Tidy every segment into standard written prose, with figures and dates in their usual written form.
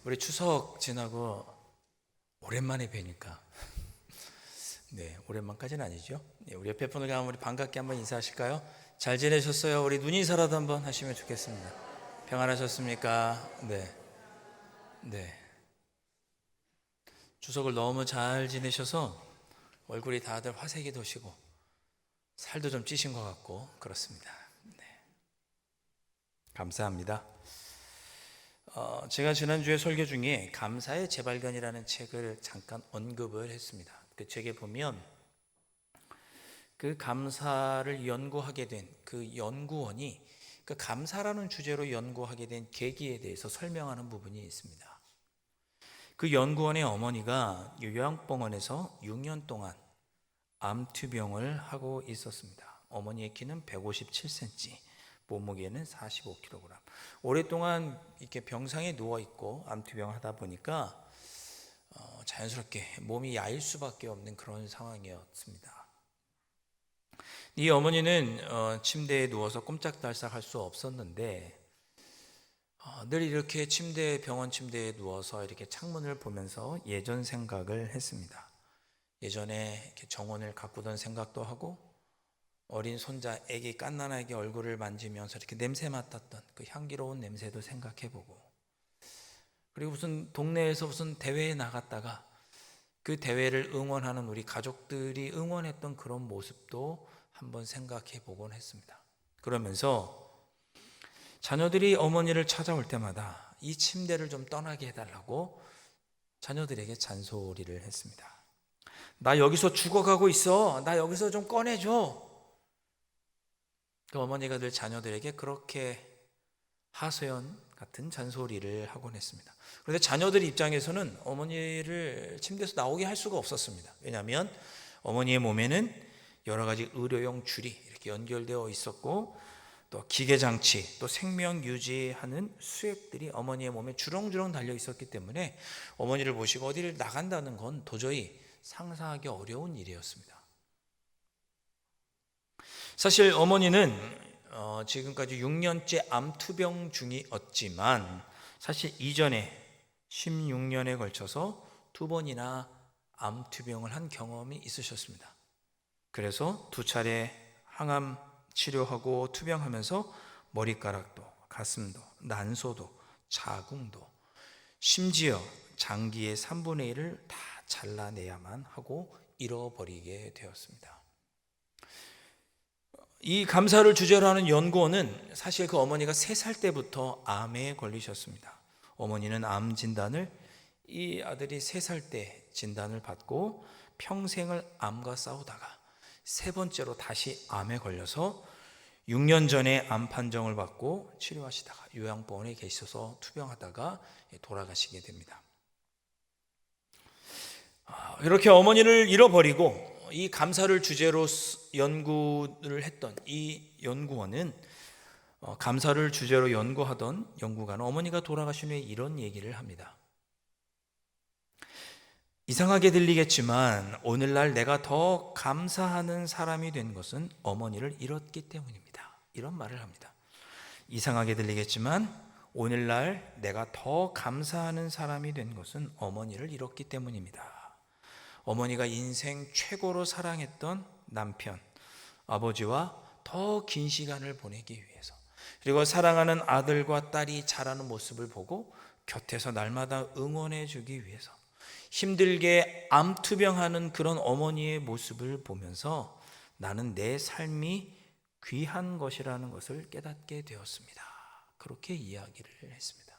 우리 추석 지나고 오랜만에 뵈니까 네, 오랜만까지는 아니죠. 네, 우리 옆에 분을 우리 반갑게 한번 인사하실까요? 잘 지내셨어요? 우리 눈인사라도 한번 하시면 좋겠습니다. 평안하셨습니까? 네, 네. 추석을 너무 잘 지내셔서 얼굴이 다들 화색이 도시고 살도 좀 찌신 것 같고 그렇습니다. 네, 감사합니다. 제가 지난주에 설교 중에 감사의 재발견이라는 책을 잠깐 언급을 했습니다. 그 책에 보면 그 감사를 연구하게 된 그 연구원이 그 감사라는 주제로 연구하게 된 계기에 대해서 설명하는 부분이 있습니다. 그 연구원의 어머니가 요양병원에서 6년 동안 암투병을 하고 있었습니다. 어머니의 키는 157cm, 몸무게는 45kg. 오랫동안 이렇게 병상에 누워 있고 암투병 하다 보니까 자연스럽게 몸이 야일 수밖에 없는 그런 상황이었습니다. 이 어머니는 침대에 누워서 꼼짝달싹 할 수 없었는데 늘 이렇게 병원 침대에 누워서 이렇게 창문을 보면서 예전 생각을 했습니다. 예전에 이렇게 정원을 가꾸던 생각도 하고 어린 손자 애기 갓난아기 얼굴을 만지면서 이렇게 냄새 맡았던 그 향기로운 냄새도 생각해보고, 그리고 무슨 동네에서 무슨 대회에 나갔다가 그 대회를 응원하는 우리 가족들이 응원했던 그런 모습도 한번 생각해 보곤 했습니다. 그러면서 자녀들이 어머니를 찾아올 때마다 이 침대를 좀 떠나게 해달라고 자녀들에게 잔소리를 했습니다. 나 여기서 죽어가고 있어. 나 여기서 좀 꺼내줘. 그 어머니가 늘 자녀들에게 그렇게 하소연 같은 잔소리를 하곤 했습니다. 그런데 자녀들 입장에서는 어머니를 침대에서 나오게 할 수가 없었습니다. 왜냐하면 어머니의 몸에는 여러 가지 의료용 줄이 이렇게 연결되어 있었고, 또 기계장치, 또 생명 유지하는 수액들이 어머니의 몸에 주렁주렁 달려 있었기 때문에 어머니를 모시고 어디를 나간다는 건 도저히 상상하기 어려운 일이었습니다. 사실 어머니는 지금까지 6년째 암투병 중이었지만 사실 이전에 16년에 걸쳐서 2번이나 암투병을 한 경험이 있으셨습니다. 그래서 2차례 항암 치료하고 투병하면서 머리카락도, 가슴도, 난소도, 자궁도, 심지어 장기의 3분의 1을 다 잘라내야만 하고 잃어버리게 되었습니다. 이 감사를 주제로 하는 연구원은 사실 그 어머니가 3살 때부터 암에 걸리셨습니다. 어머니는 암 진단을, 이 아들이 3살 때 진단을 받고 평생을 암과 싸우다가 3번째로 다시 암에 걸려서 6년 전에 암 판정을 받고 치료하시다가 요양병원에 계셔서 투병하다가 돌아가시게 됩니다. 이렇게 어머니를 잃어버리고 이 감사를 주제로 연구를 했던 이 연구원은 감사를 주제로 연구하던 연구가는 어머니가 돌아가신 후에 이런 얘기를 합니다. 이상하게 들리겠지만 오늘날 내가 더 감사하는 사람이 된 것은 어머니를 잃었기 때문입니다. 이런 말을 합니다. 이상하게 들리겠지만 오늘날 내가 더 감사하는 사람이 된 것은 어머니를 잃었기 때문입니다. 어머니가 인생 최고로 사랑했던 남편, 아버지와 더 긴 시간을 보내기 위해서, 그리고 사랑하는 아들과 딸이 자라는 모습을 보고 곁에서 날마다 응원해 주기 위해서 힘들게 암투병하는 그런 어머니의 모습을 보면서 나는 내 삶이 귀한 것이라는 것을 깨닫게 되었습니다. 그렇게 이야기를 했습니다.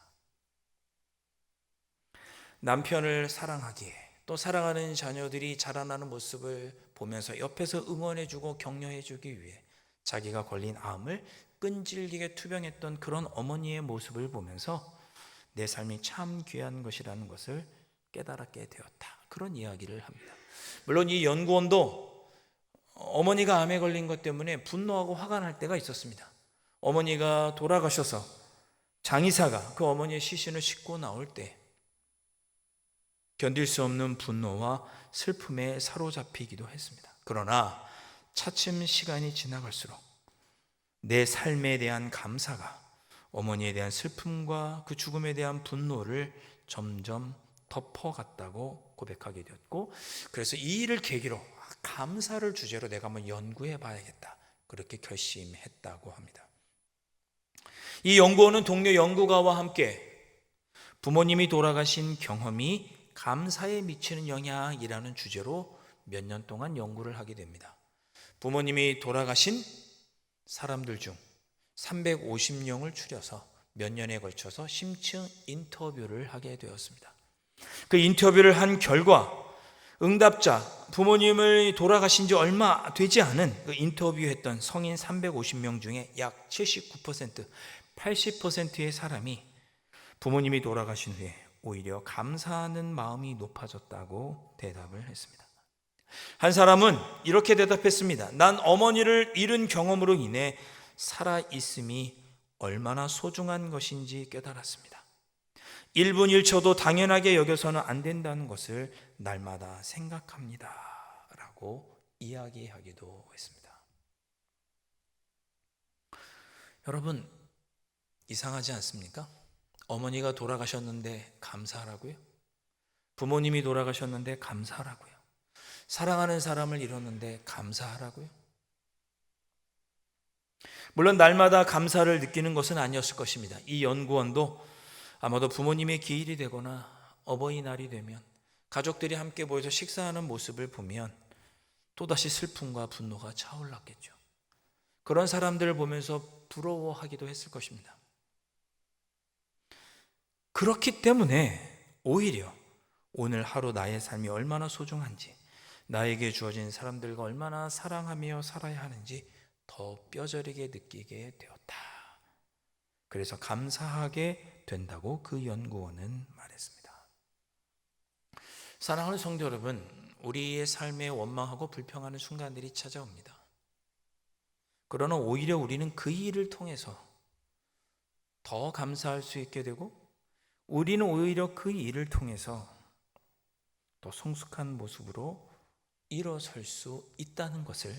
남편을 사랑하기에, 또 사랑하는 자녀들이 자라나는 모습을 보면서 옆에서 응원해주고 격려해주기 위해 자기가 걸린 암을 끈질기게 투병했던 그런 어머니의 모습을 보면서 내 삶이 참 귀한 것이라는 것을 깨달았게 되었다. 그런 이야기를 합니다. 물론 이 연구원도 어머니가 암에 걸린 것 때문에 분노하고 화가 날 때가 있었습니다. 어머니가 돌아가셔서 장의사가 그 어머니의 시신을 싣고 나올 때 견딜 수 없는 분노와 슬픔에 사로잡히기도 했습니다. 그러나 차츰 시간이 지나갈수록 내 삶에 대한 감사가 어머니에 대한 슬픔과 그 죽음에 대한 분노를 점점 덮어갔다고 고백하게 되었고, 그래서 이 일을 계기로 감사를 주제로 내가 한번 연구해 봐야겠다, 그렇게 결심했다고 합니다. 이 연구원은 동료 연구가와 함께 부모님이 돌아가신 경험이 감사에 미치는 영향이라는 주제로 몇 년 동안 연구를 하게 됩니다. 부모님이 돌아가신 사람들 중 350명을 추려서 몇 년에 걸쳐서 심층 인터뷰를 하게 되었습니다. 그 인터뷰를 한 결과 응답자, 부모님을 돌아가신 지 얼마 되지 않은 그 인터뷰했던 성인 350명 중에 약 79%, 80%의 사람이 부모님이 돌아가신 후에 오히려 감사하는 마음이 높아졌다고 대답을 했습니다. 한 사람은 이렇게 대답했습니다. 난 어머니를 잃은 경험으로 인해 살아있음이 얼마나 소중한 것인지 깨달았습니다. 1분 1초도 당연하게 여겨서는 안 된다는 것을 날마다 생각합니다, 라고 이야기하기도 했습니다. 여러분, 이상하지 않습니까? 어머니가 돌아가셨는데 감사하라고요? 부모님이 돌아가셨는데 감사하라고요? 사랑하는 사람을 잃었는데 감사하라고요? 물론 날마다 감사를 느끼는 것은 아니었을 것입니다. 이 연구원도 아마도 부모님의 기일이 되거나 어버이날이 되면 가족들이 함께 모여서 식사하는 모습을 보면 또다시 슬픔과 분노가 차올랐겠죠. 그런 사람들을 보면서 부러워하기도 했을 것입니다. 그렇기 때문에 오히려 오늘 하루 나의 삶이 얼마나 소중한지, 나에게 주어진 사람들과 얼마나 사랑하며 살아야 하는지 더 뼈저리게 느끼게 되었다. 그래서 감사하게 된다고 그 연구원은 말했습니다. 사랑하는 성도 여러분, 우리의 삶에 원망하고 불평하는 순간들이 찾아옵니다. 그러나 오히려 우리는 그 일을 통해서 더 감사할 수 있게 되고, 우리는 오히려 그 일을 통해서 더 성숙한 모습으로 일어설 수 있다는 것을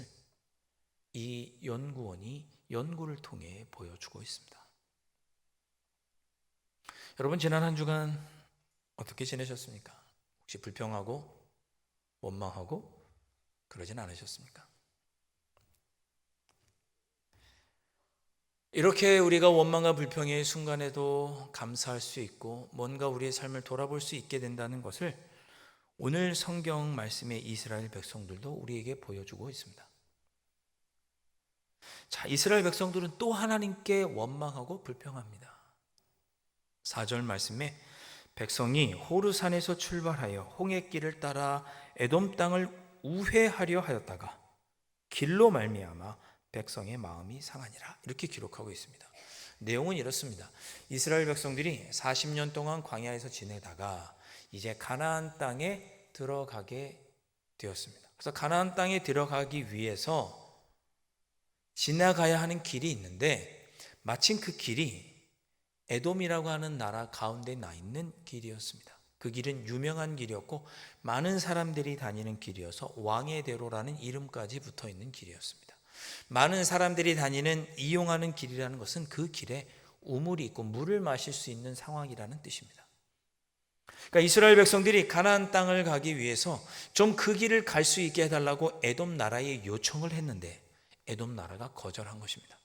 이 연구원이 연구를 통해 보여주고 있습니다. 여러분, 지난 한 주간 어떻게 지내셨습니까? 혹시 불평하고 원망하고 그러진 않으셨습니까? 이렇게 우리가 원망과 불평의 순간에도 감사할 수 있고 뭔가 우리의 삶을 돌아볼 수 있게 된다는 것을 오늘 성경 말씀의 이스라엘 백성들도 우리에게 보여주고 있습니다. 자, 이스라엘 백성들은 또 하나님께 원망하고 불평합니다. 4절 말씀에 백성이 호르산에서 출발하여 홍해길을 따라 에돔 땅을 우회하려 하였다가 길로 말미암아 백성의 마음이 상하니라, 이렇게 기록하고 있습니다. 내용은 이렇습니다. 이스라엘 백성들이 40년 동안 광야에서 지내다가 이제 가나안 땅에 들어가게 되었습니다. 그래서 가나안 땅에 들어가기 위해서 지나가야 하는 길이 있는데 마침 그 길이 에돔이라고 하는 나라 가운데 나 있는 길이었습니다. 그 길은 유명한 길이었고 많은 사람들이 다니는 길이어서 왕의 대로라는 이름까지 붙어 있는 길이었습니다. 많은 사람들이 다니는, 이용하는 길이라는 것은 그 길에 우물이 있고 물을 마실 수 있는 상황이라는 뜻입니다. 그러니까 이스라엘 백성들이 가나안 땅을 가기 위해서 좀 그 길을 갈 수 있게 해달라고 에돔 나라에 요청을 했는데 에돔 나라가 거절한 것입니다.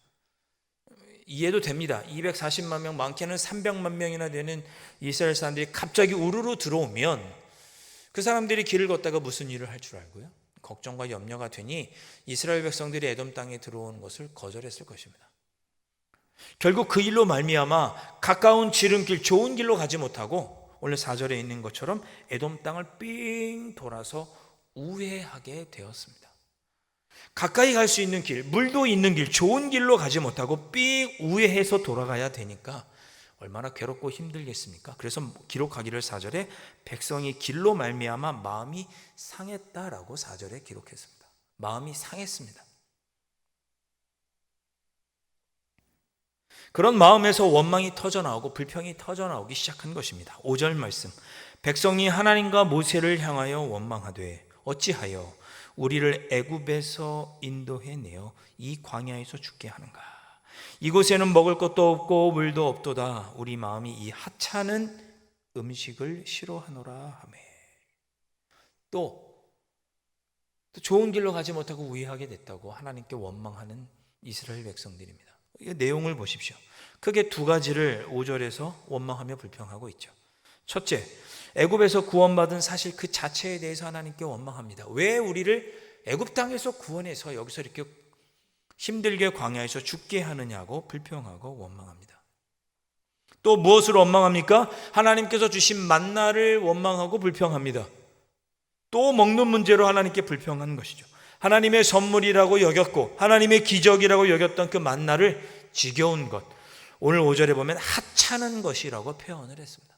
이해도 됩니다. 240만 명, 많게는 300만 명이나 되는 이스라엘 사람들이 갑자기 우르르 들어오면 그 사람들이 길을 걷다가 무슨 일을 할 줄 알고요? 걱정과 염려가 되니 이스라엘 백성들이 에돔 땅에 들어오는 것을 거절했을 것입니다. 결국 그 일로 말미암아 가까운 지름길, 좋은 길로 가지 못하고 오늘 4절에 있는 것처럼 에돔 땅을 삥 돌아서 우회하게 되었습니다. 가까이 갈 수 있는 길, 물도 있는 길, 좋은 길로 가지 못하고 삥 우회해서 돌아가야 되니까 얼마나 괴롭고 힘들겠습니까? 그래서 기록하기를 4절에 백성이 길로 말미암아 마음이 상했다라고 4절에 기록했습니다. 마음이 상했습니다. 그런 마음에서 원망이 터져나오고 불평이 터져나오기 시작한 것입니다. 5절 말씀, 백성이 하나님과 모세를 향하여 원망하되 어찌하여 우리를 애굽에서 인도해내어 이 광야에서 죽게 하는가? 이곳에는 먹을 것도 없고 물도 없도다. 우리 마음이 이 하찮은 음식을 싫어하노라 하매. 또 좋은 길로 가지 못하고 우회하게 됐다고 하나님께 원망하는 이스라엘 백성들입니다. 이 내용을 보십시오. 크게 두 가지를 5절에서 원망하며 불평하고 있죠. 첫째, 애굽에서 구원받은 사실 그 자체에 대해서 하나님께 원망합니다. 왜 우리를 애굽 땅에서 구원해서 여기서 이렇게 힘들게 광야에서 죽게 하느냐고 불평하고 원망합니다. 또 무엇을 원망합니까? 하나님께서 주신 만나를 원망하고 불평합니다. 또 먹는 문제로 하나님께 불평한 것이죠. 하나님의 선물이라고 여겼고 하나님의 기적이라고 여겼던 그 만나를 지겨운 것, 오늘 5절에 보면 하찮은 것이라고 표현을 했습니다.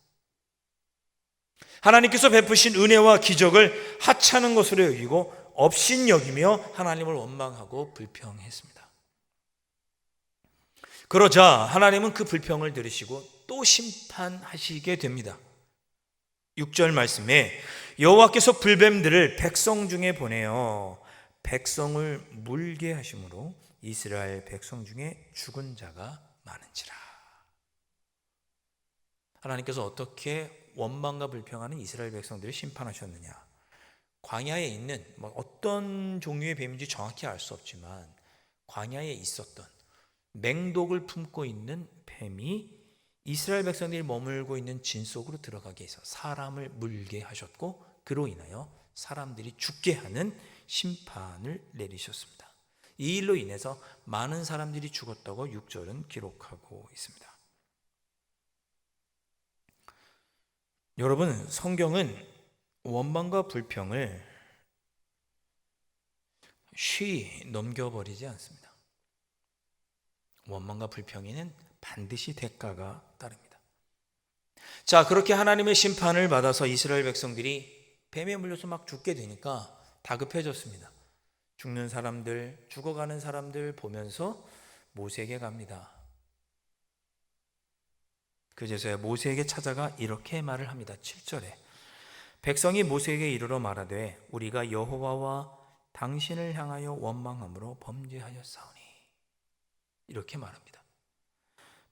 하나님께서 베푸신 은혜와 기적을 하찮은 것으로 여기고 업신여기며 하나님을 원망하고 불평했습니다. 그러자 하나님은 그 불평을 들으시고 또 심판하시게 됩니다. 6절 말씀에 여호와께서 불뱀들을 백성 중에 보내어 백성을 물게 하심으로 이스라엘 백성 중에 죽은 자가 많은지라. 하나님께서 어떻게 원망과 불평하는 이스라엘 백성들을 심판하셨느냐? 광야에 있는 어떤 종류의 뱀인지 정확히 알 수 없지만 광야에 있었던 맹독을 품고 있는 뱀이 이스라엘 백성들이 머물고 있는 진 속으로 들어가게 해서 사람을 물게 하셨고 그로 인하여 사람들이 죽게 하는 심판을 내리셨습니다. 이 일로 인해서 많은 사람들이 죽었다고 6절은 기록하고 있습니다. 여러분, 성경은 원망과 불평을 쉬이 넘겨버리지 않습니다. 원망과 불평에는 반드시 대가가 따릅니다. 자, 그렇게 하나님의 심판을 받아서 이스라엘 백성들이 뱀에 물려서 막 죽게 되니까 다급해졌습니다. 죽는 사람들, 죽어가는 사람들 보면서 모세에게 갑니다. 그제서야 모세에게 찾아가 이렇게 말을 합니다. 7절에 백성이 모세에게 이르러 말하되 우리가 여호와와 당신을 향하여 원망함으로 범죄하였사오니. 이렇게 말합니다.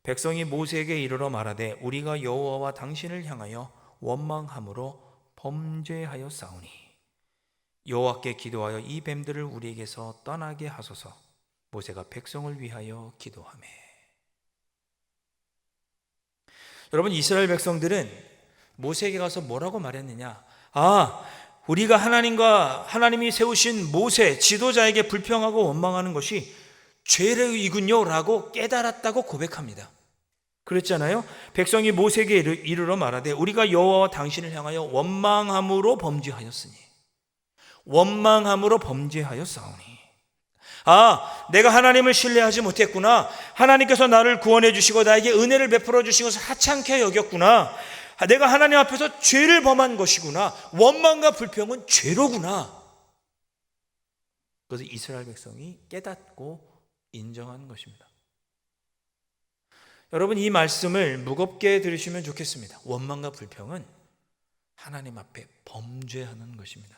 백성이 모세에게 이르러 말하되 우리가 여호와와 당신을 향하여 원망함으로 범죄하였사오니 여호와께 기도하여 이 뱀들을 우리에게서 떠나게 하소서. 모세가 백성을 위하여 기도하매. 여러분, 이스라엘 백성들은 모세에게 가서 뭐라고 말했느냐? 우리가 하나님이 세우신 모세 지도자에게 불평하고 원망하는 것이 죄이군요 라고 깨달았다고 고백합니다. 그랬잖아요. 백성이 모세에게 이르러 말하되 우리가 여호와와 당신을 향하여 원망함으로 범죄하였으니. 원망함으로 범죄하였사오니. 내가 하나님을 신뢰하지 못했구나. 하나님께서 나를 구원해 주시고 나에게 은혜를 베풀어 주신 것을 하찮게 여겼구나. 내가 하나님 앞에서 죄를 범한 것이구나. 원망과 불평은 죄로구나. 그래서 이스라엘 백성이 깨닫고 인정하는 것입니다. 여러분, 이 말씀을 무겁게 들으시면 좋겠습니다. 원망과 불평은 하나님 앞에 범죄하는 것입니다.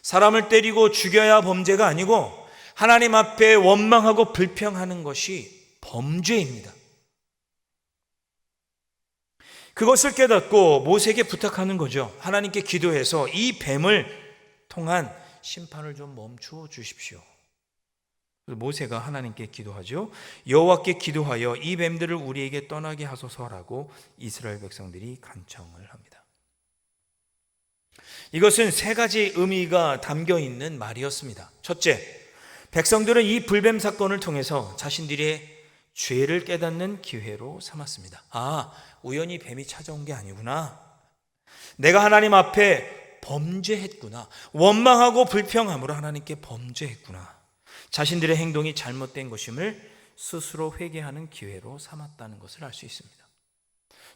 사람을 때리고 죽여야 범죄가 아니고 하나님 앞에 원망하고 불평하는 것이 범죄입니다. 그것을 깨닫고 모세에게 부탁하는 거죠. 하나님께 기도해서 이 뱀을 통한 심판을 좀 멈추어 주십시오. 모세가 하나님께 기도하죠. 여호와께 기도하여 이 뱀들을 우리에게 떠나게 하소서라고 이스라엘 백성들이 간청을 합니다. 이것은 세 가지 의미가 담겨 있는 말이었습니다. 첫째, 백성들은 이 불뱀 사건을 통해서 자신들의 죄를 깨닫는 기회로 삼았습니다. 우연히 뱀이 찾아온 게 아니구나. 내가 하나님 앞에 범죄했구나. 원망하고 불평함으로 하나님께 범죄했구나. 자신들의 행동이 잘못된 것임을 스스로 회개하는 기회로 삼았다는 것을 알 수 있습니다.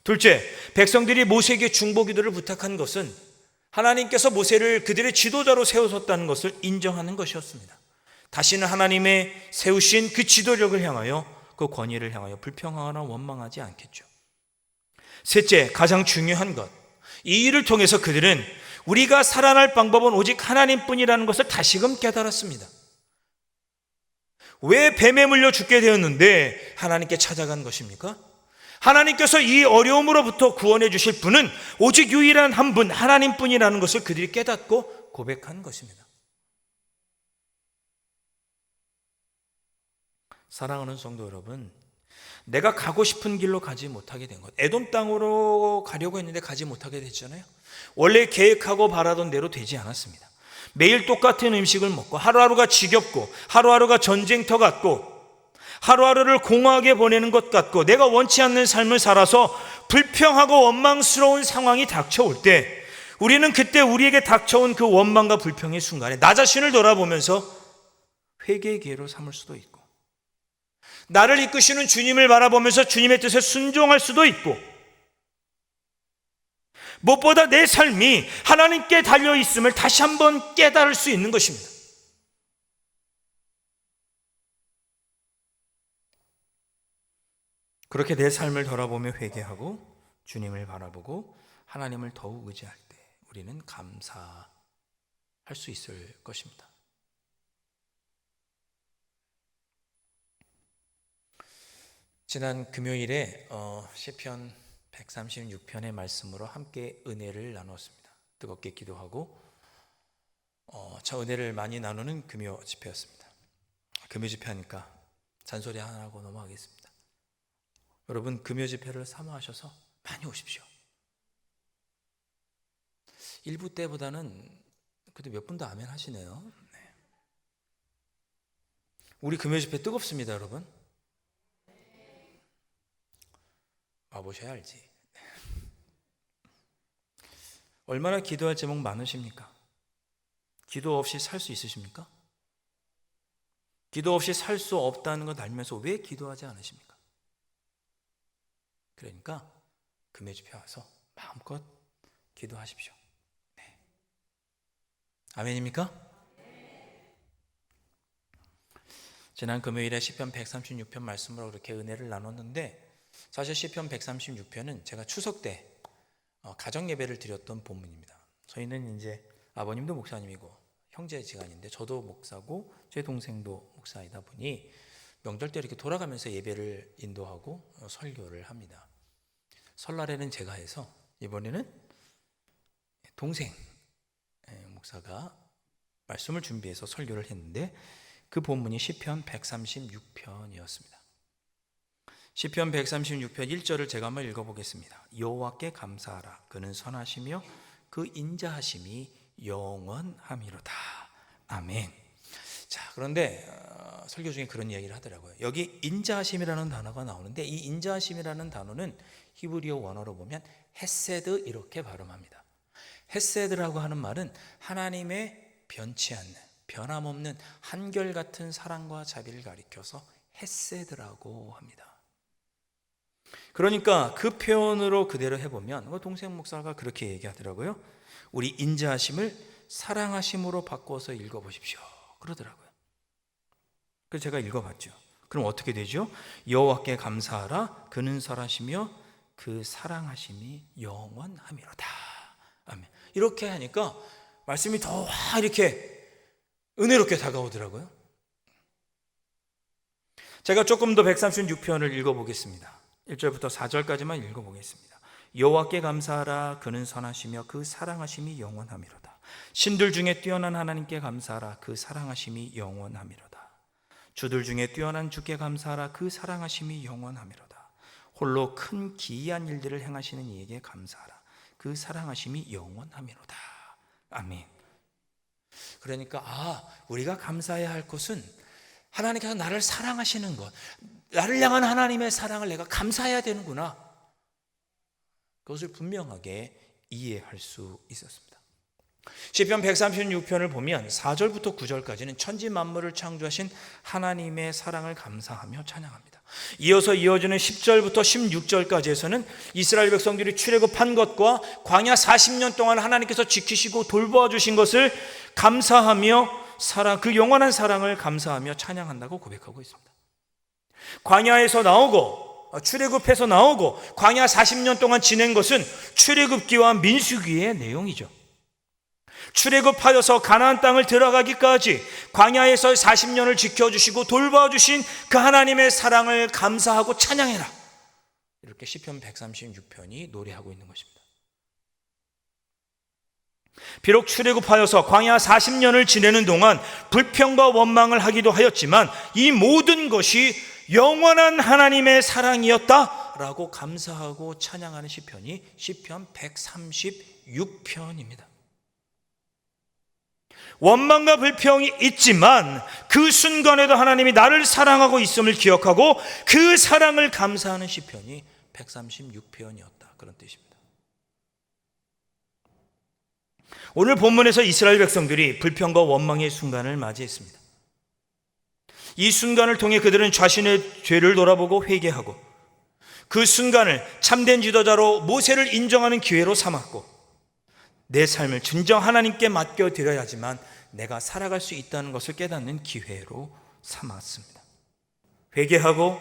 둘째, 백성들이 모세에게 중보기도를 부탁한 것은 하나님께서 모세를 그들의 지도자로 세우셨다는 것을 인정하는 것이었습니다. 다시는 하나님의 세우신 그 지도력을 향하여, 그 권위를 향하여 불평하거나 원망하지 않겠죠. 셋째, 가장 중요한 것, 이 일을 통해서 그들은 우리가 살아날 방법은 오직 하나님뿐이라는 것을 다시금 깨달았습니다. 왜 뱀에 물려 죽게 되었는데 하나님께 찾아간 것입니까? 하나님께서 이 어려움으로부터 구원해 주실 분은 오직 유일한 한 분, 하나님뿐이라는 것을 그들이 깨닫고 고백한 것입니다. 사랑하는 성도 여러분, 내가 가고 싶은 길로 가지 못하게 된 것, 에돔 땅으로 가려고 했는데 가지 못하게 됐잖아요. 원래 계획하고 바라던 대로 되지 않았습니다. 매일 똑같은 음식을 먹고 하루하루가 지겹고 하루하루가 전쟁터 같고 하루하루를 공허하게 보내는 것 같고 내가 원치 않는 삶을 살아서 불평하고 원망스러운 상황이 닥쳐올 때 우리는 그때 우리에게 닥쳐온 그 원망과 불평의 순간에 나 자신을 돌아보면서 회개의 기회로 삼을 수도 있고 나를 이끄시는 주님을 바라보면서 주님의 뜻에 순종할 수도 있고 무엇보다 내 삶이 하나님께 달려있음을 다시 한번 깨달을 수 있는 것입니다. 그렇게 내 삶을 돌아보며 회개하고 주님을 바라보고 하나님을 더욱 의지할 때 우리는 감사할 수 있을 것입니다. 지난 금요일에 시편 136편의 말씀으로 함께 은혜를 나누었습니다. 뜨겁게 기도하고 저 은혜를 많이 나누는 금요 집회였습니다. 금요 집회하니까 잔소리 하나 하고 넘어가겠습니다. 여러분 금요 집회를 사모하셔서 많이 오십시오. 1부 때보다는 그래도 몇 분도 아멘 하시네요. 네. 우리 금요 집회 뜨겁습니다, 여러분. 와보셔야 알지. 얼마나 기도할 제목 많으십니까? 기도 없이 살 수 있으십니까? 기도 없이 살 수 없다는 것 알면서 왜 기도하지 않으십니까? 그러니까 금요 집회 와서 마음껏 기도하십시오. 네. 아멘입니까? 지난 금요일에 시편 136편 말씀으로 그렇게 은혜를 나눴는데 사실 시편 136편은 제가 추석 때 가정 예배를 드렸던 본문입니다. 저희는 이제 아버님도 목사님이고 형제지간인데 저도 목사고 제 동생도 목사이다 보니 명절 때 이렇게 돌아가면서 예배를 인도하고 설교를 합니다. 설날에는 제가 해서 이번에는 동생 목사가 말씀을 준비해서 설교를 했는데 그 본문이 시편 136편이었습니다. 시편 136편 1절을 제가 한번 읽어보겠습니다. 여호와께 감사하라. 그는 선하시며 그 인자하심이 영원함이로다. 아멘. 자, 그런데 설교 중에 그런 이야기를 하더라고요. 여기 인자하심이라는 단어가 나오는데 이 인자하심이라는 단어는 히브리어 원어로 보면 헤세드 이렇게 발음합니다. 헤세드라고 하는 말은 하나님의 변치 않는 변함없는 한결같은 사랑과 자비를 가리켜서 헤세드라고 합니다. 그러니까 그 표현으로 그대로 해보면 동생 목사가 그렇게 얘기하더라고요. 우리 인자하심을 사랑하심으로 바꿔서 읽어보십시오 그러더라고요. 그래서 제가 읽어봤죠. 그럼 어떻게 되죠? 여호와께 감사하라. 그는 선하시며 그 사랑하심이 영원함이로다. 아멘. 이렇게 하니까 말씀이 더 이렇게 은혜롭게 다가오더라고요. 제가 조금 더 136편을 읽어보겠습니다. 1절부터 4절까지만 읽어보겠습니다. 여호와께 감사하라. 그는 선하시며 그 사랑하심이 영원함이로다. 신들 중에 뛰어난 하나님께 감사하라. 그 사랑하심이 영원함이로다. 주들 중에 뛰어난 주께 감사하라. 그 사랑하심이 영원함이로다. 홀로 큰 기이한 일들을 행하시는 이에게 감사하라. 그 사랑하심이 영원함이로다. 아멘. 그러니까 우리가 감사해야 할 것은 하나님께서 나를 사랑하시는 것, 나를 향한 하나님의 사랑을 내가 감사해야 되는구나. 그것을 분명하게 이해할 수 있었습니다. 시편 136편을 보면 4절부터 9절까지는 천지 만물을 창조하신 하나님의 사랑을 감사하며 찬양합니다. 이어서 이어지는 10절부터 16절까지에서는 이스라엘 백성들이 출애굽한 것과 광야 40년 동안 하나님께서 지키시고 돌보아 주신 것을 감사하며 그 영원한 사랑을 감사하며 찬양한다고 고백하고 있습니다. 광야에서 나오고 출애굽해서 나오고 광야 40년 동안 지낸 것은 출애굽기와 민수기의 내용이죠. 출애굽하여서 가나안 땅을 들어가기까지 광야에서 40년을 지켜주시고 돌봐주신 그 하나님의 사랑을 감사하고 찬양해라. 이렇게 시편 136편이 노래하고 있는 것입니다. 비록 출애굽하여서 광야 40년을 지내는 동안 불평과 원망을 하기도 하였지만 이 모든 것이 영원한 하나님의 사랑이었다라고 감사하고 찬양하는 시편이 시편 136편입니다. 원망과 불평이 있지만 그 순간에도 하나님이 나를 사랑하고 있음을 기억하고 그 사랑을 감사하는 시편이 136편이었다. 그런 뜻입니다. 오늘 본문에서 이스라엘 백성들이 불평과 원망의 순간을 맞이했습니다. 이 순간을 통해 그들은 자신의 죄를 돌아보고 회개하고 그 순간을 참된 지도자로 모세를 인정하는 기회로 삼았고 내 삶을 진정 하나님께 맡겨드려야지만 내가 살아갈 수 있다는 것을 깨닫는 기회로 삼았습니다. 회개하고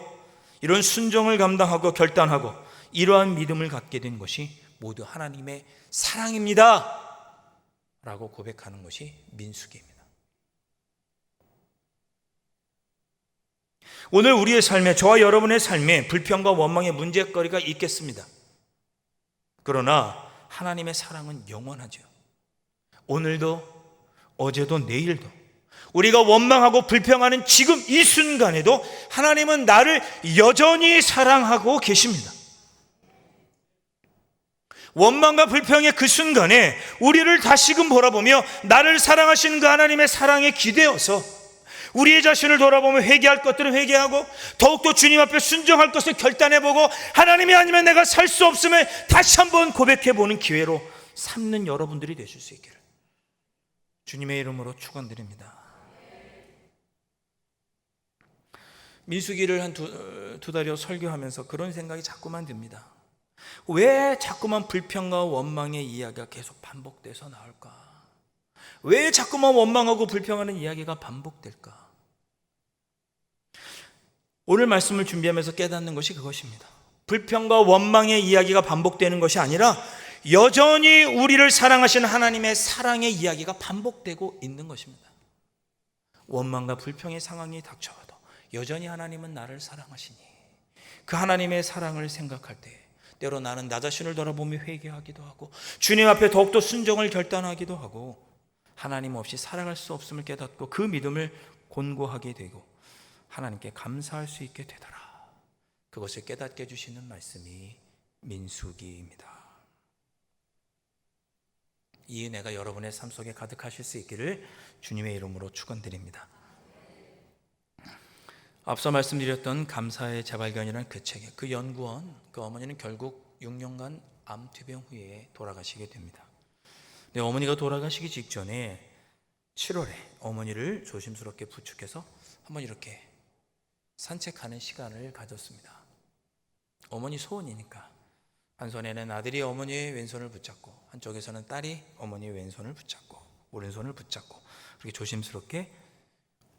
이런 순종을 감당하고 결단하고 이러한 믿음을 갖게 된 것이 모두 하나님의 사랑입니다 라고 고백하는 것이 민수기입니다. 오늘 우리의 삶에, 저와 여러분의 삶에 불평과 원망의 문제거리가 있겠습니다. 그러나 하나님의 사랑은 영원하죠. 오늘도 어제도 내일도 우리가 원망하고 불평하는 지금 이 순간에도 하나님은 나를 여전히 사랑하고 계십니다. 원망과 불평의 그 순간에 우리를 다시금 바라보며 나를 사랑하시는 그 하나님의 사랑에 기대어서 우리의 자신을 돌아보며 회개할 것들을 회개하고 더욱더 주님 앞에 순종할 것을 결단해보고 하나님이 아니면 내가 살 수 없음을 다시 한번 고백해보는 기회로 삼는 여러분들이 되실 수 있기를 주님의 이름으로 축원드립니다. 민수기를 한 두 달여 설교하면서 그런 생각이 자꾸만 듭니다. 왜 자꾸만 불평과 원망의 이야기가 계속 반복돼서 나올까? 왜 자꾸만 원망하고 불평하는 이야기가 반복될까? 오늘 말씀을 준비하면서 깨닫는 것이 그것입니다. 불평과 원망의 이야기가 반복되는 것이 아니라 여전히 우리를 사랑하시는 하나님의 사랑의 이야기가 반복되고 있는 것입니다. 원망과 불평의 상황이 닥쳐와도 여전히 하나님은 나를 사랑하시니 그 하나님의 사랑을 생각할 때 때로 나는 나 자신을 돌아보며 회개하기도 하고 주님 앞에 더욱더 순종을 결단하기도 하고 하나님 없이 살아갈 수 없음을 깨닫고 그 믿음을 곤고하게 되고 하나님께 감사할 수 있게 되더라. 그것을 깨닫게 해주시는 말씀이 민수기입니다. 이 은혜가 여러분의 삶 속에 가득하실 수 있기를 주님의 이름으로 축원드립니다. 앞서 말씀드렸던 감사의 재발견이라는 그 책에 그 연구원, 그 어머니는 결국 6년간 암투병 후에 돌아가시게 됩니다. 근데 어머니가 돌아가시기 직전에 7월에 어머니를 조심스럽게 부축해서 한번 이렇게 산책하는 시간을 가졌습니다. 어머니 소원이니까 한 손에는 아들이 어머니의 왼손을 붙잡고 한쪽에서는 딸이 어머니의 왼손을 붙잡고 오른손을 붙잡고 그렇게 조심스럽게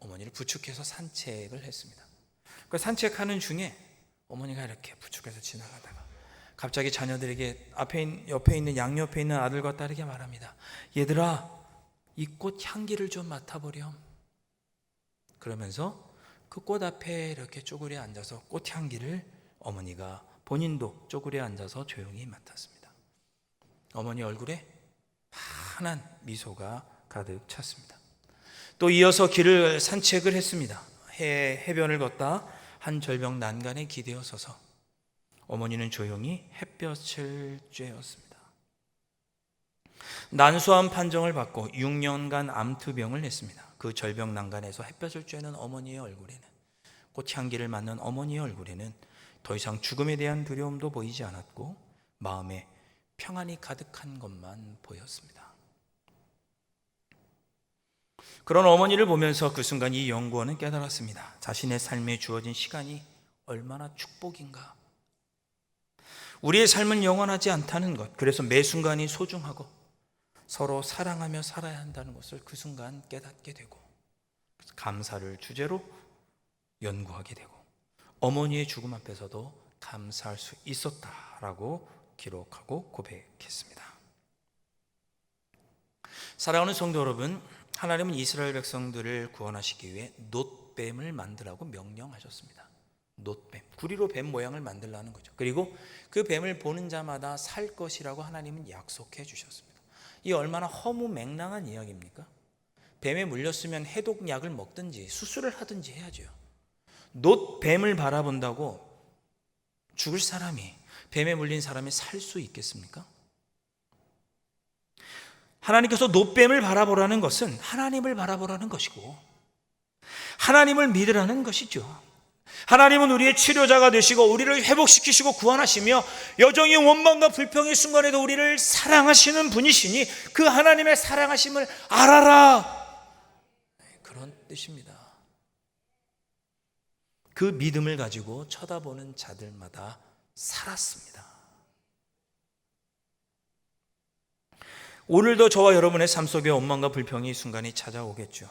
어머니를 부축해서 산책을 했습니다. 그 산책하는 중에 어머니가 이렇게 부축해서 지나가다가 갑자기 자녀들에게 옆에 있는 양옆에 있는 아들과 딸에게 말합니다. 얘들아, 이 꽃 향기를 좀 맡아보렴. 그러면서 그 꽃 앞에 이렇게 쪼그려 앉아서 꽃 향기를 어머니가 본인도 쪼그려 앉아서 조용히 맡았습니다. 어머니 얼굴에 환한 미소가 가득 찼습니다. 또 이어서 길을 산책을 했습니다. 해변을 걷다 한 절벽 난간에 기대어 서서 어머니는 조용히 햇볕을 쬐었습니다. 난소암 판정을 받고 6년간 암투병을 했습니다. 그 절벽 난간에서 햇볕을 쬐는 어머니의 얼굴에는, 꽃향기를 맡는 어머니의 얼굴에는 더 이상 죽음에 대한 두려움도 보이지 않았고 마음에 평안이 가득한 것만 보였습니다. 그런 어머니를 보면서 그 순간 이 연구원은 깨달았습니다. 자신의 삶에 주어진 시간이 얼마나 축복인가. 우리의 삶은 영원하지 않다는 것, 그래서 매 순간이 소중하고 서로 사랑하며 살아야 한다는 것을 그 순간 깨닫게 되고 감사를 주제로 연구하게 되고 어머니의 죽음 앞에서도 감사할 수 있었다라고 기록하고 고백했습니다. 사랑하는 성도 여러분, 하나님은 이스라엘 백성들을 구원하시기 위해 놋뱀을 만들라고 명령하셨습니다. 놋뱀, 구리로 뱀 모양을 만들라는 거죠. 그리고 그 뱀을 보는 자마다 살 것이라고 하나님은 약속해 주셨습니다. 이 얼마나 허무맹랑한 이야기입니까? 뱀에 물렸으면 해독약을 먹든지 수술을 하든지 해야죠. 놋뱀을 바라본다고 죽을 사람이, 뱀에 물린 사람이 살 수 있겠습니까? 하나님께서 놋뱀을 바라보라는 것은 하나님을 바라보라는 것이고 하나님을 믿으라는 것이죠. 하나님은 우리의 치료자가 되시고 우리를 회복시키시고 구원하시며 여정의 원망과 불평의 순간에도 우리를 사랑하시는 분이시니 그 하나님의 사랑하심을 알아라, 그런 뜻입니다. 그 믿음을 가지고 쳐다보는 자들마다 살았습니다. 오늘도 저와 여러분의 삶 속에 원망과 불평의 순간이 찾아오겠죠.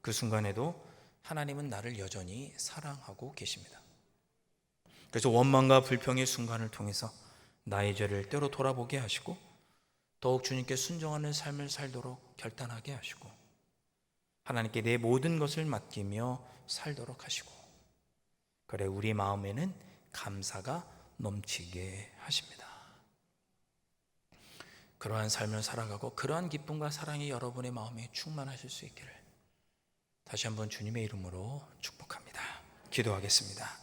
그 순간에도 하나님은 나를 여전히 사랑하고 계십니다. 그래서 원망과 불평의 순간을 통해서 나의 죄를 때로 돌아보게 하시고 더욱 주님께 순종하는 삶을 살도록 결단하게 하시고 하나님께 내 모든 것을 맡기며 살도록 하시고, 그래 우리 마음에는 감사가 넘치게 하십니다. 그러한 삶을 살아가고 그러한 기쁨과 사랑이 여러분의 마음에 충만하실 수 있기를 다시 한번 주님의 이름으로 축복합니다. 기도하겠습니다.